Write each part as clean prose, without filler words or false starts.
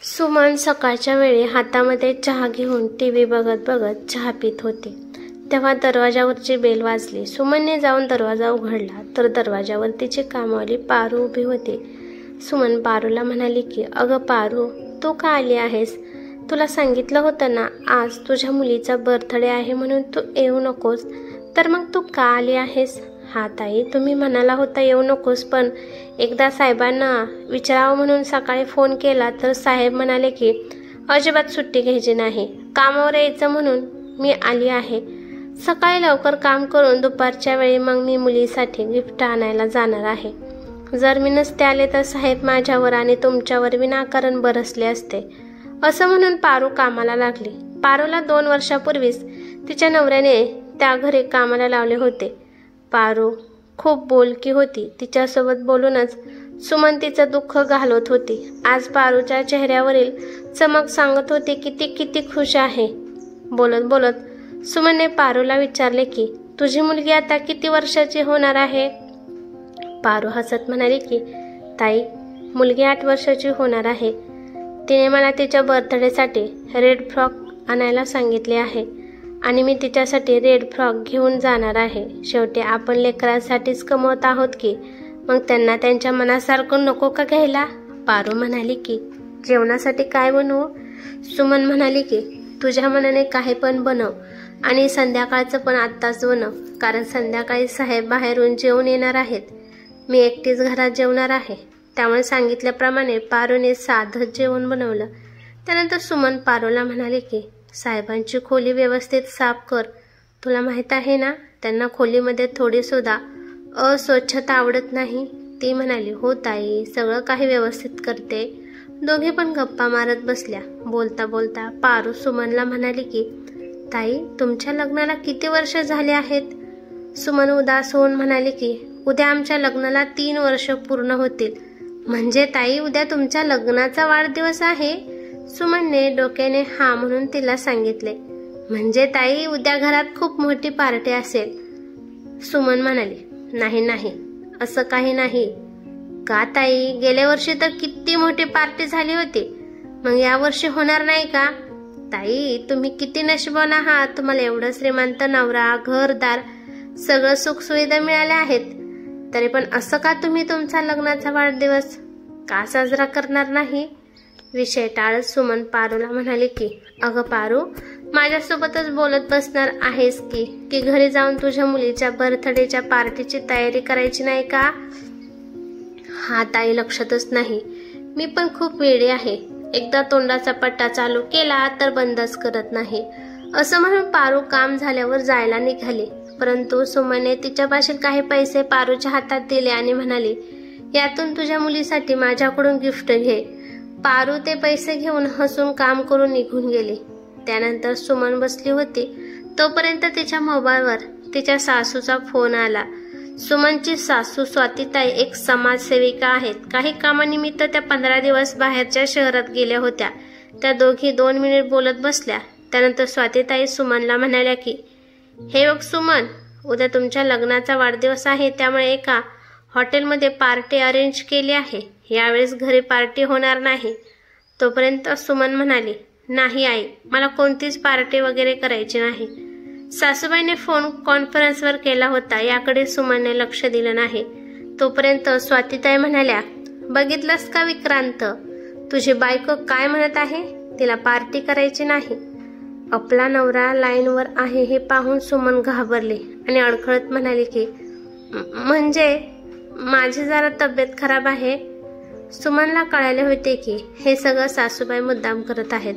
सुमन सकाळच्या वेळी हातामध्ये चहा घेऊन टीव्ही बघत बघत चहा पीत होती. तेव्हा दरवाजावरची बेल वाजली. सुमनने जाऊन दरवाजा उघडला तर दरवाजावर तिची कामवाली पारू उभी होती. सुमन पारूला म्हणाली की अगं पारू, तू का आली आहेस? तुला सांगितलं होतं ना आज तुझ्या मुलीचा बर्थडे आहे म्हणून तू येऊ नकोस, तर मग तू का आली आहेस? हा ताई, तुम्ही म्हणाला होता येऊ नकोस, पण एकदा साहेबांना विचारावं म्हणून सकाळी फोन केला तर साहेब म्हणाले की अजिबात सुट्टी घ्यायची नाही, कामावर यायचं म्हणून मी आली आहे. सकाळी लवकर काम करून दुपारच्या वेळी मग मी मुलीसाठी गिफ्ट आणायला जाणार आहे. जर मी नसते आले तर साहेब माझ्यावर आणि तुमच्यावर विनाकारण बरसले असते. असं म्हणून पारू कामाला लागली. पारूला 2 वर्षापूर्वीच तिच्या नवऱ्याने त्या घरी कामाला लावले होते. पारू खूप बोलकी होती. तिच्यासोबत बोलूनच सुमन तिचं दुःख घालवत होती. आज पारूच्या चेहऱ्यावरील चमक सांगत होती की ती किती खुश आहे. बोलत बोलत सुमनने पारूला विचारले की तुझी मुलगी आता किती वर्षाची होणार आहे? पारू हसत म्हणाली की ताई, मुलगी 8 वर्षाची होणार आहे. तिने मला तिच्या बर्थडेसाठी रेड फ्रॉक आणायला सांगितले आहे आणि मी तिच्यासाठी रेड फ्रॉक घेऊन जाणार आहे. शेवटी आपण लेकरांसाठीच कमवत आहोत की मग त्यांना त्यांच्या मनासारखं नको का घ्यायला? पारू म्हणाली की जेवणासाठी काय बनवू? सुमन म्हणाली की तुझ्या मनाने काही पण बनव आणि संध्याकाळचं पण आत्ताच बनव, कारण संध्याकाळी साहेब बाहेरून जेवून येणार आहेत. मी एकटीच घरात जेवणार आहे. त्यामुळे सांगितल्याप्रमाणे पारूने साधं जेवण बनवलं. त्यानंतर सुमन पारूला म्हणाले की साहेबांची खोली व्यवस्थित साफ कर. तुला माहित आहे ना, त्यांना खोलीमध्ये थोडी सुद्धा अस्वच्छता आवडत नाही. ती म्हणाली हो ताई, सगळं काही व्यवस्थित करते. दोघे पण गप्पा मारत बसल्या. बोलता बोलता पारू सुमनला म्हणाली की ताई, तुमच्या लग्नाला किती वर्ष झाले आहेत? सुमन उदास होऊन म्हणाली की उद्या आमच्या लग्नाला 3 वर्ष पूर्ण होतील. म्हणजे ताई, उद्या तुमच्या लग्नाचा वाढदिवस आहे? सुमनने डोक्याने हा म्हणून तिला सांगितले. म्हणजे ताई, उद्या घरात खूप मोठी पार्टी असेल. सुमन म्हणाली नाही नाही, असं काही नाही. का ताई, गेल्या वर्षी तर किती मोठी पार्टी झाली होती, मग या वर्षी होणार नाही का? ताई, तुम्ही किती नशिबवान आहात. तुम्हाला एवढं श्रीमंत नवरा, घरदार, सगळं सुखसुविधा मिळाल्या आहेत. तरी पण असं का तुम्ही तुमचा लग्नाचा वाढदिवस का साजरा करणार नाही? विषय टाळत सुमन पारूला म्हणाली की अगं पारू, माझ्यासोबतच बोलत बसणार आहेस की घरी जाऊन तुझ्या मुलीच्या बर्थडेच्या पार्टीची तयारी करायची नाही का? हा ताई, लक्षातच नाही. मी पण खूप वेडी आहे. एकदा तोंडाचा पट्टा चालू केला तर बंदच करत नाही. असं म्हणून पारू काम झाल्यावर जायला निघाली. परंतु सुमनने तिच्यापाशी काही पैसे पारूच्या हातात दिले आणि म्हणाली यातून तुझ्या मुलीसाठी माझ्याकडून गिफ्ट घे. पारू ते पैसे घेऊन हसून काम करून निघून गेली. त्यानंतर सुमन बसली होती तोपर्यंत तिच्या मोबाईलवर तिच्या सासूचा फोन आला. सुमनची सासू स्वातीताई एक समाजसेविका आहेत. काही कामानिमित्त त्या 15 दिवस बाहेरच्या शहरात गेल्या होत्या. त्या दोघी 2 मिनिट बोलत बसल्या. त्यानंतर स्वातीताई सुमनला म्हणाल्या की हे बघ सुमन, उद्या तुमच्या लग्नाचा वाढदिवस आहे, त्यामुळे एका हॉटेलमध्ये पार्टी अरेंज केली आहे. यावेळेस घरी पार्टी होणार नाही. तोपर्यंत सुमन म्हणाली नाही आई, मला कोणतीच पार्टी वगैरे करायची नाही. सासूबाईने फोन कॉन्फरन्सवर केला होता, याकडे सुमनने लक्ष दिलं नाही. तोपर्यंत स्वातीताई म्हणाल्या बघितलंस का विक्रांत, तुझी बायको काय म्हणत आहे, तिला पार्टी करायची नाही. आपला नवरा लाईनवर आहे हे पाहून सुमन घाबरली आणि अडखळत म्हणाली की म्हणजे माझी जरा तब्येत खराब आहे. सुमनला कळाले होते की हे सगळं सासूबाई मुद्दाम करत आहेत.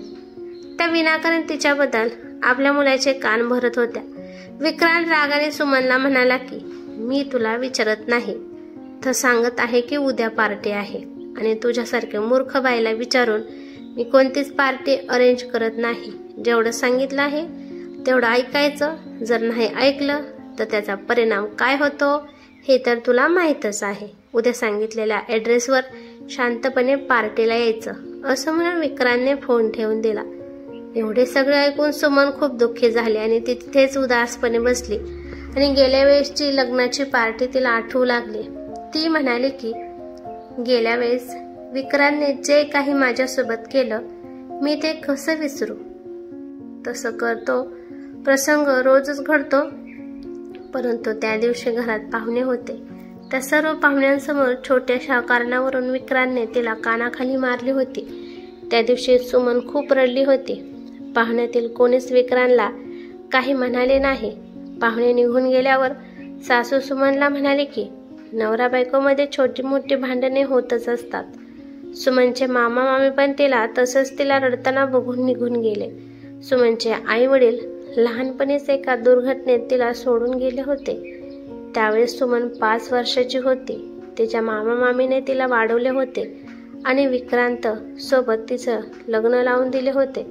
त्या विनाकारण तिच्याबद्दल आपल्या मुलाचे कान भरत होत्या. विक्रांत रागाने सुमनला म्हणाला की मी तुला विचारत नाही, तर सांगत आहे की उद्या पार्टी आहे आणि तुझ्यासारख्या मूर्ख बाईला विचारून मी कोणतीच पार्टी अरेंज करत नाही. जेवढं सांगितलं आहे तेवढं ऐकायचं. जर नाही ऐकलं तर त्याचा परिणाम काय होतो हे तर तुला माहीतच आहे. उद्या सांगितलेल्या ॲड्रेसवर शांतपणे पार्टीला यायचं. असं म्हणून विक्रांतने फोन ठेवून दिला. एवढे सगळे ऐकून सुमन खूप दुःखी झाली आणि ती तिथेच उदासपणे बसली आणि गेल्या वेळेसची लग्नाची पार्टी तिला आठवू लागली. ती म्हणाली की गेल्या वेळेस विक्रांतने जे काही माझ्यासोबत केलं मी ते कसं विसरू? तसं करतो प्रसंग रोजच घडतो, परंतु त्या दिवशी घरात पाहुणे होते. त्या सर्व पाहुण्यांसमोर छोट्याशा कारणावरून विक्रांतने तिला कानाखाली मारली होती. त्या दिवशी सुमन खूप रडली होती. पाहुण्यातील कोणीच विक्रांतला काही म्हणाले नाही. पाहुणे निघून गेल्यावर सासू सुमनला म्हणाले की नवरा बायकोमध्ये छोटी मोठी भांडणे होतच असतात. सुमनचे मामा मामी पण तिला रडताना बघून निघून गेले. सुमनचे आई वडील लहानपणीच एका दुर्घटनेत तिला सोडून गेले होते. त्यावेळेस सुमन 5 वर्षाची होती. तिच्या मामा मामीने तिला वाढवले होते आणि विक्रांत सोबत तिचं लग्न लावून दिले होते.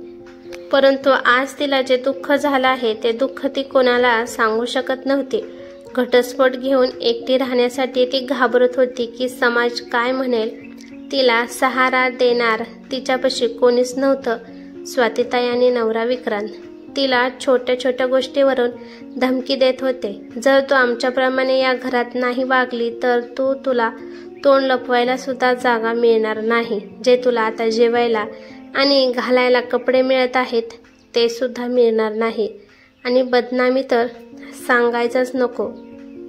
परंतु आज तिला जे दुःख झालं आहे ते दुःख ती कोणाला सांगू शकत नव्हती. घटस्फोट घेऊन एकटी राहण्यासाठी ती घाबरत होती की समाज काय म्हणेल. तिला सहारा देणार तिच्यापाशी कोणीच नव्हतं. स्वातीताई आणि नवरा विक्रांत तिला छोट्या छोट्या गोष्टीवरून धमकी देत होते. जर तू आमच्याप्रमाणे या घरात नाही वागली तर तुला तोंड लपवायला सुद्धा जागा मिळणार नाही. जे तुला आता जेवायला आणि घालायला कपडे मिळत आहेत ते सुद्धा मिळणार नाही. आणि बदनामी तर सांगायचंच नको,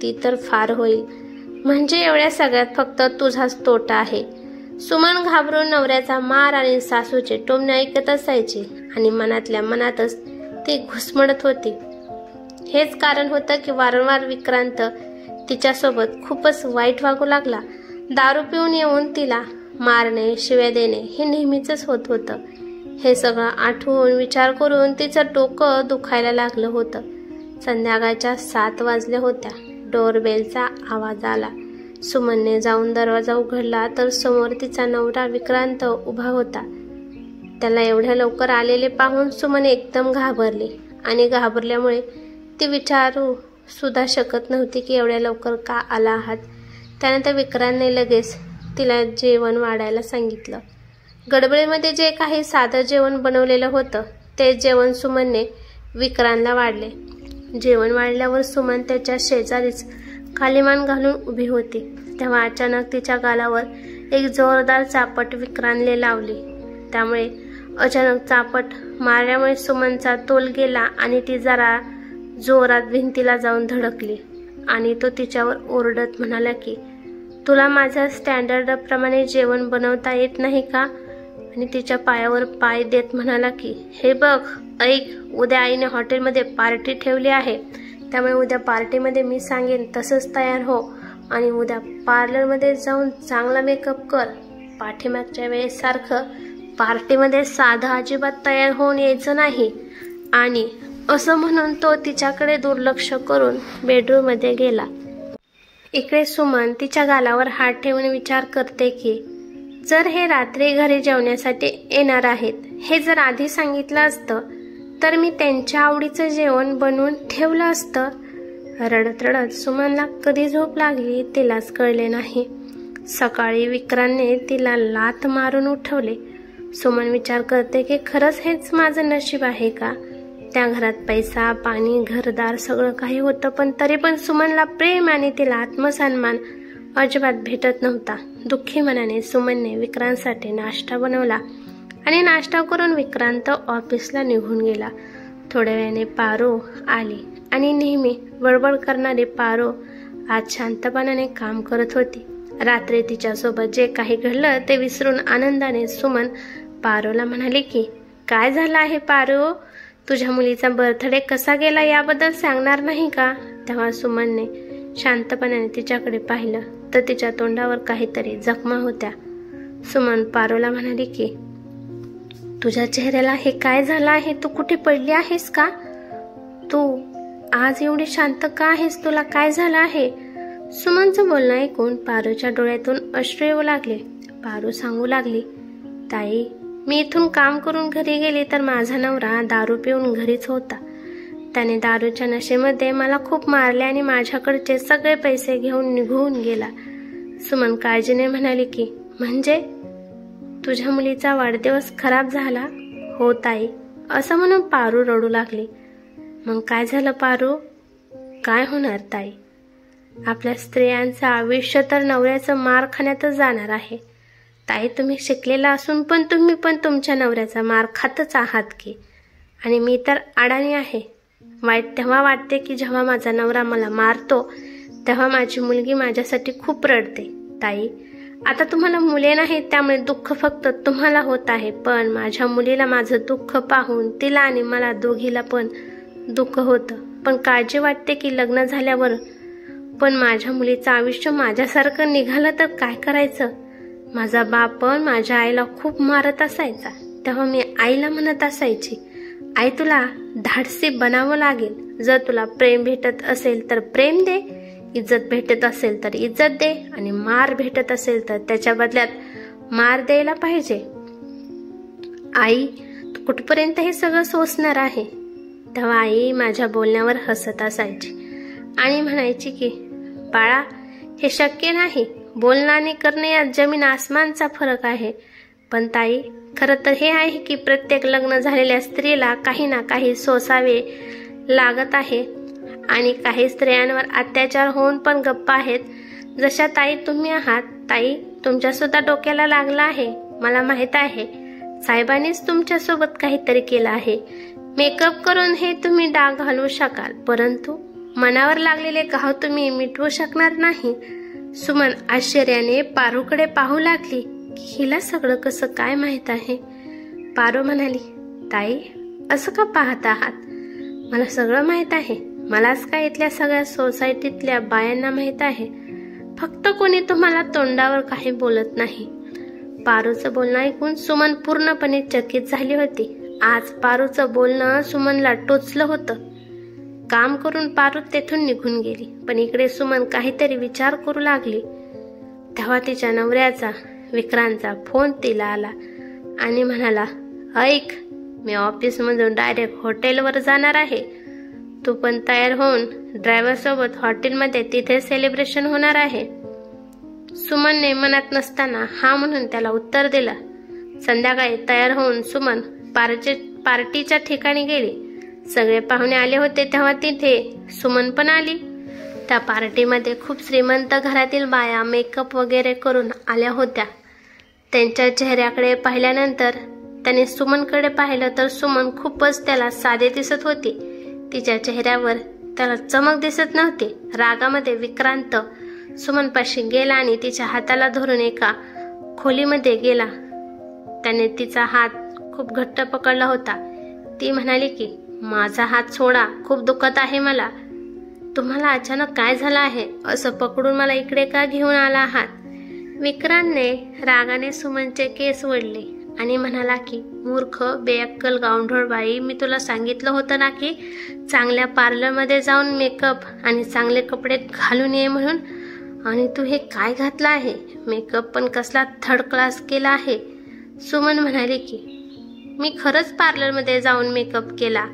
ती तर फार होईल. म्हणजे एवढ्या सगळ्यात फक्त तुझाच तोटा आहे. सुमन घाबरून नवऱ्याचा मार आणि सासूचे टोमणे ऐकत असायची आणि मनातल्या मनातच ती घुसमडत होती. हेच कारण होतं की वारंवार विक्रांत तिच्यासोबत खूपच वाईट वागू लागला. दारू पिऊन येऊन तिला मारणे शिव्या देणे हे नेहमीच होत होतं. हे सगळं आठवून विचार करून तिचं डोकं दुखायला लागलं होतं. संध्याकाळच्या 7 वाजल्या होत्या. डोरबेलचा आवाज आला. सुमनने जाऊन दरवाजा उघडला तर समोर तिचा नवरा विक्रांत उभा होता. त्याला एवढ्या लवकर आलेले पाहून सुमन एकदम घाबरली आणि घाबरल्यामुळे ती विचारू सुद्धा शकत नव्हती की एवढ्या लवकर का आला आहात. त्यानंतर विक्रांतने लगेच तिला जेवण वाढायला सांगितलं. गडबडीमध्ये जे काही साधं जेवण बनवलेलं होतं ते जेवण सुमनने विक्रांतला वाढले. जेवण वाढल्यावर सुमन त्याच्या शेजारीच खाली मान घालून उभी होती. तेव्हा अचानक तिच्या गालावर एक जोरदार चापट विक्रांतने लावली. त्यामुळे अचानक चापट मारल्यामुळे सुमनचा तोल गेला आणि ती जरा जोरात भिंतीला जाऊन धडकली आणि तो तिच्यावर ओरडत म्हणाला की तुला माझ्या स्टँडर्डप्रमाणे जेवण बनवता येत नाही का? आणि तिच्या पायावर पाय देत म्हणाला की हे बघ ऐक, उद्या आईने हॉटेलमध्ये पार्टी ठेवली आहे, त्यामुळे उद्या पार्टीमध्ये मी सांगेन तसंच तयार हो आणि उद्या पार्लरमध्ये जाऊन चांगला मेकअप कर. पाठीमागच्या वेळेसारखं पार्टीमध्ये साधं अजिबात तयार होऊन यायचं नाही. आणि असं म्हणून तो तिच्याकडे दुर्लक्ष करून बेडरूममध्ये गेला. इकडे सुमन तिच्या गालावर हात ठेवून विचार करते की जर हे रात्री घरी जेवण्यासाठी येणार आहेत हे जर आधी सांगितलं असतं तर मी त्यांच्या आवडीचं जेवण बनवून ठेवलं असतं. रडत रडत सुमनला कधी झोप लागली तिलाच कळले नाही. सकाळी विक्रांतने तिला लाथ मारून उठवले. सुमन विचार करते की खरंच हेच माझं नशीब आहे का? त्या घरात पैसा पाणी घरदार सगळं काही होतं, पण तरी पण सुमनला प्रेम आणि तिला आत्मसन्मान अजिबात भेटत नव्हता. दुःखी मनाने सुमनने विक्रांतसाठी नाश्ता बनवला आणि नाश्ता करून विक्रांत ऑफिसला निघून गेला. थोड्या वेळाने पारो आली आणि नेहमी बडबड करणारी पारो आज शांतपणाने काम करत होती. रात्री तिच्यासोबत जे काही घडलं ते विसरून आनंदाने सुमन पारोला म्हणाली की काय झालं आहे पारो, तुझ्या मुलीचा बर्थडे कसा गेला याबद्दल सांगणार नाही का? तेव्हा सुमनने शांतपणाने तिच्याकडे पाहिलं तर तिच्या तोंडावर काहीतरी जखमा होत्या. सुमन पारोला म्हणाली की तुझ्या चेहऱ्याला हे काय झालं आहे? तू कुठे पडली आहेस का? तू आज एवढी शांत का आहेस? तुला काय झालं आहे? सुमनचं बोलणं ऐकून पारोच्या डोळ्यातून अश्रू येऊ लागले. पारो सांगू लागली, ताई मी इथून काम करून घरी गेली तर माझा नवरा दारू पिऊन घरीच होता. त्याने दारूच्या नशेमध्ये मला खूप मारले आणि माझ्याकडचे सगळे पैसे घेऊन निघून गेला. सुमन काळजीने म्हणाली की म्हणजे तुझ्या मुलीचा वाढदिवस खराब झाला? हो ताई, असं म्हणून पारू रडू लागली. मग काय झालं पारू? काय होणार ताई, आपल्या स्त्रियांचं आयुष्य तर नवऱ्याचं मार खाण्यातच जाणार आहे. ताई तुम्ही शिकलेला असून पण तुम्ही पण तुमच्या नवऱ्याचा मार खातच आहात की. आणि मी तर अडाणी आहे. वाईट तेव्हा वाटते की जेव्हा माझा नवरा मला मारतो तेव्हा माझी मुलगी माझ्यासाठी खूप रडते. ताई आता तुम्हाला मुले नाहीत त्यामुळे दुःख फक्त तुम्हाला होत आहे, पण माझ्या मुलीला माझं दुःख पाहून तिला आणि मला दोघीला पण दुःख होतं. पण काळजी वाटते की लग्न झाल्यावर पण माझ्या मुलीचं आयुष्य माझ्यासारखं निघालं तर काय करायचं. माझा बाप पण माझ्या आईला खूप मारत असायचा. तेव्हा मी आईला म्हणत असायची, आई तुला धाडसी बनावं लागेल. जर तुला प्रेम भेटत असेल तर प्रेम दे, इज्जत भेटत असेल तर इज्जत दे, आणि मार भेटत असेल तर त्याच्या बदल्यात मार द्यायला पाहिजे. आई तू कुठपर्यंत हे सगळं सोसणार आहे. तेव्हा आई माझ्या बोलण्यावर हसत असायची आणि म्हणायची की बाळा हे शक्य नाही. बोलणं आणि करणे यात जमीन आसमानचा फरक आहे. पण ताई खरं तर हे आहे की प्रत्येक लग्न झालेल्या स्त्रीला काही ना काही सोसावे लागत आहे आणि काही स्त्रियांवर अत्याचार होऊन पण गप्पा आहेत. जशा ताई तुम्ही आहात. ताई तुमच्या सुद्धा डोक्याला लागला आहे. मला माहित आहे साहेबांनीच तुमच्यासोबत काहीतरी केलं आहे. मेकअप करून हे तुम्ही डाग घालवू शकाल, परंतु मनावर लागलेले घाव तुम्ही मिटवू शकणार नाही. सुमन आश्चर्याने पारूकडे पाहू लागली. हिला सगळं कसं काय माहित आहे. पारू म्हणाली, ताई असं का पाहत आहात. मला सगळं माहित आहे. मलाच काय इथल्या सगळ्या सोसायटीतल्या बायांना माहित आहे. फक्त कोणी तुम्हाला तोंडावर काही बोलत नाही. पारूचं बोलणं ऐकून सुमन पूर्णपणे चकित झाली होती. आज पारूचं बोलणं सुमनला टोचलं होतं. काम करून पारू तेथून निघून गेली, पण इकडे सुमन काहीतरी विचार करू लागली. तेव्हा तिच्या नवऱ्याचा विक्रांतचा फोन तिला आला आणि म्हणाला, ऐक मी ऑफिसमधून डायरेक्ट हॉटेलवर जाणार आहे. तू पण तयार होऊन ड्रायव्हर सोबत हॉटेलमध्ये तिथे सेलिब्रेशन होणार आहे. सुमनने मनात नसताना हा म्हणून त्याला उत्तर दिलं. संध्याकाळी तयार होऊन सुमन पार्टीच्या ठिकाणी गेली. सगळे पाहुणे आले होते तेव्हा तिथे सुमन पण आली. त्या पार्टीमध्ये खूप श्रीमंत घरातील बाया मेकअप वगैरे करून आल्या होत्या. त्यांच्या चेहऱ्याकडे पाहिल्यानंतर त्याने सुमनकडे पाहिलं तर सुमन खूपच त्याला साधे दिसत होती. तिच्या चेहऱ्यावर त्याला चमक दिसत नव्हती. रागामध्ये विक्रांत सुमनपाशी गेला आणि तिच्या हाताला धरून एका खोलीमध्ये गेला. त्याने तिचा हात खूप घट्ट पकडला होता. ती म्हणाली की माझा हात सोडा, खूप दुखत आहे मला. तुम्हाला अचानक काय झालं आहे. असं पकडून मला इकडे का घेऊन आला आहात. विक्रांतने रागाने सुमनचे केस ओढले आणि म्हणाला की मूर्ख बेअक्कल गावंढळ बाई, मी तुला सांगितलं होतं ना की चांगल्या पार्लरमध्ये जाऊन मेकअप आणि चांगले कपडे घालून ये म्हणून, आणि तू हे काय घातलं आहे. मेकअप पण कसला थर्ड क्लास केला आहे. सुमन म्हणाली की मी खरंच पार्लरमध्ये जाऊन मेकअप केला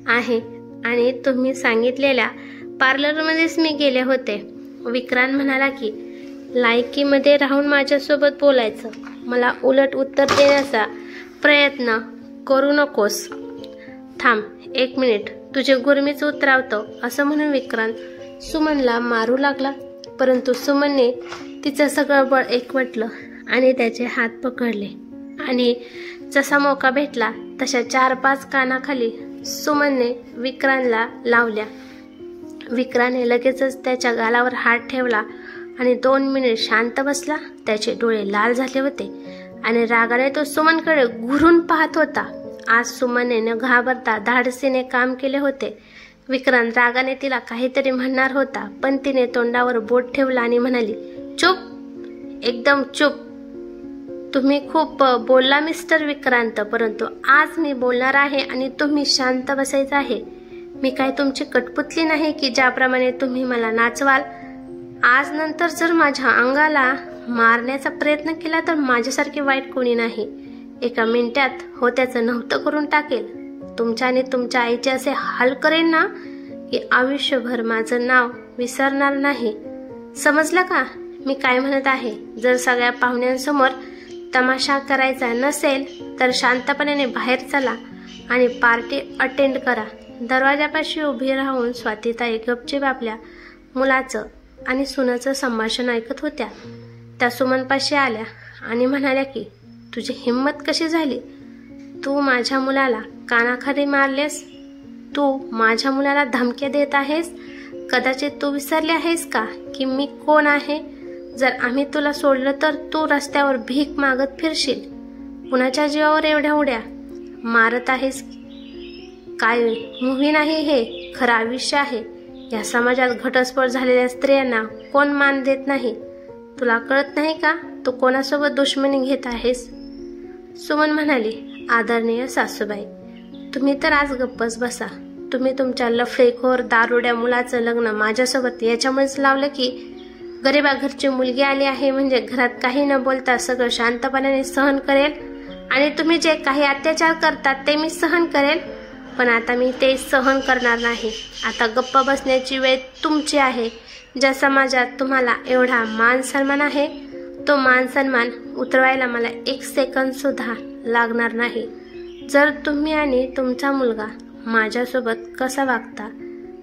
आहे आणि तुम्ही सांगितलेल्या पार्लरमध्येच मी गेले होते. विक्रांत म्हणाला की लायकीमध्ये राहून माझ्यासोबत बोलायचं, मला उलट उत्तर देण्याचा प्रयत्न करू नकोस. थांब 1 मिनिट, तुझे गुरमीच उतरावतो. असं म्हणून विक्रांत सुमनला मारू लागला, परंतु सुमनने तिचं सगळं बळ एकवटलं आणि त्याचे हात पकडले आणि जसा मौका भेटला तशा 4-5 कानाखाली सुमनने विक्रांतला लावल्या. विक्रांतने लगेचच त्याच्या गालावर हात ठेवला आणि 2 मिनिट शांत बसला. त्याचे डोळे लाल झाले होते आणि रागाने तो सुमनकडे घुरून पाहत होता. आज सुमनने न घाबरता धाडसीने काम केले होते. विक्रांत रागाने तिला काहीतरी म्हणणार होता, पण तिने तोंडावर बोट ठेवला आणि म्हणाली, चुप, एकदम चुप. तुम्ही खूप बोलला मिस्टर विक्रांत, परंतु आज मी बोलणार आहे आणि तुम्ही शांत बसायचं आहे. मी काय तुमची कठपुतली नाही की ज्याप्रमाणे तुम्ही मला नाचवाल. आज नंतर जर माझ्या अंगाला मारण्याचा प्रयत्न केला तर माझ्यासारखे वाईट कोणी नाही. एका मिनिटात होत्याचं नव्हतं करून टाकेल. तुमच्या आणि तुमच्या आईचे असे हाल करेन ना की आयुष्यभर माझं नाव विसरणार नाही. समजलं का मी काय म्हणत आहे. जर सगळ्या पाहुण्यांसमोर तमाशा करायचा नसेल तर शांतपणे बाहेर चला आणि पार्टी अटेंड करा. दरवाजापाशी उभी राहून स्वातीताई गपचीप आपल्या मुलाचं आणि सुनाचं संभाषण ऐकत होत्या. त्या सुमनपाशी आल्या आणि म्हणाल्या की तुझी हिंमत कशी झाली? तू माझ्या मुलाला कानाखाली मारलेस, तू माझ्या मुलाला धमक्या देत आहेस. कदाचित तू विसरले आहेस का की मी कोण आहे? जर आम्ही तुला सोडलं तर तू रस्त्यावर भीक मागत फिरशील. कुणाच्या जीवावर एवढ्या उड्या मारत आहेस? काय मूव्ही नाही, हे खरं आयुष्य आहे. या समाजात घटस्फोट झालेल्या स्त्रियांना कोण मान देत नाही. तुला कळत नाही का तू कोणासोबत दुश्मनी घेत आहेस? सुमन म्हणाली, आदरणीय सासूबाई, तुम्ही तर आज गप्पच बसा. तुम्ही तुमच्या लफडेखोर दारुड्या मुलाचं लग्न माझ्यासोबत याच्यामुळेच लावलं की गरिबा घरची मुलगी आली आहे म्हणजे घरात काही न बोलता सगळं शांतपणाने सहन करेल आणि तुम्ही जे काही अत्याचार करतात ते मी सहन करेल. पण आता मी ते सहन करणार नाही. आता गप्प बसण्याची वेळ तुमची आहे. ज्या समाजात तुम्हाला एवढा मान सन्मान आहे तो मान सन्मान उतरवायला मला 1 सेकंद सुद्धा लागणार नाही. जर तुम्ही आणि तुमचा मुलगा माझ्यासोबत कसा वागता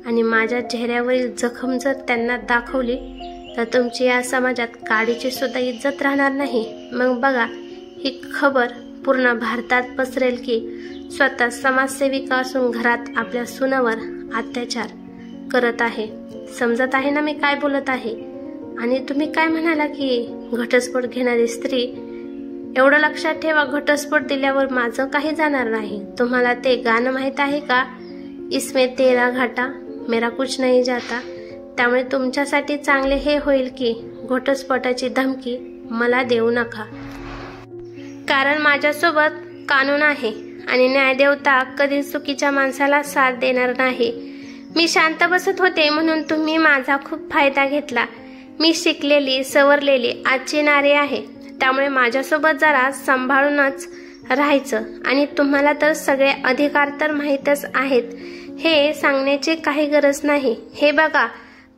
आणि माझ्या चेहऱ्यावरील जखम जर त्यांना दाखवली तर तुमची या समाजात काडीची सुद्धा इज्जत राहणार नाही. मग बघा ही खबर पूर्ण भारतात पसरेल की स्वतः समाजसेविका असून घरात आपल्या सुनावर अत्याचार करत आहे. समजत आहे ना मी काय बोलत आहे? आणि तुम्ही काय म्हणाला की घटस्फोट घेणारी स्त्री? एवढं लक्षात ठेवा, घटस्फोट दिल्यावर माझं काही जाणार नाही. तुम्हाला ते गाणं माहीत आहे का? इसमें तेरा घाटा मेरा कुछ नहीं जाता. त्यामुळे तुमच्यासाठी चांगले हे होईल की घटस्फोटाची धमकी मला देऊ नका. कारण माझ्यासोबत कानून आहे आणि न्यायदेवता कधी चुकीच्या माणसाला साथ देणार नाही. मी शांत बसत होते म्हणून तुम्ही माझा खूप फायदा घेतला. मी शिकलेली सवरलेली आजची नारी आहे. त्यामुळे माझ्यासोबत जरा सांभाळूनच राहायचं. आणि तुम्हाला तर सगळे अधिकार तर माहीतच आहेत, हे सांगण्याची काही गरज नाही. हे बघा,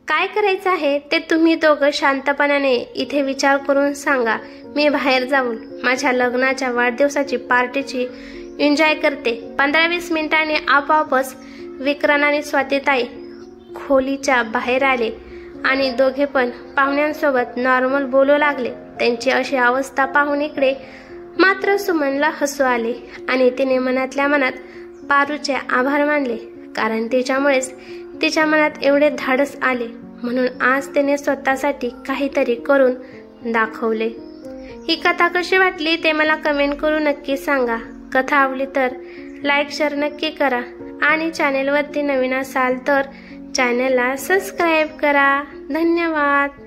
काय करायचं आहे ते तुम्ही दोघं शांतपणाने इथे विचार करून सांगा. मी बाहेर जाऊन माझ्या लग्नाच्या वाढदिवसाची पार्टीची एन्जॉय करते. 15-20 मिनिटांनी आपोआपच विक्रांत आणि स्वातीताई खोलीच्या बाहेर आले आणि दोघे पण पाहुण्यांसोबत नॉर्मल बोलू लागले. त्यांची अशी अवस्था पाहून इकडे मात्र सुमनला हसू आले आणि तिने मनातल्या मनात पारूचे आभार मानले. कारण तिच्यामुळेच तिच्या मनात एवढे धाडस आले. म्हणून आज तिने स्वतःसाठी काहीतरी करून दाखवले. ही कथा कशी वाटली ते मला कमेंट करून नक्की सांगा. कथा आवडली तर लाईक शेअर नक्की करा आणि चॅनेलवरती नवीन असाल तर चॅनेलला सबस्क्राईब करा. धन्यवाद.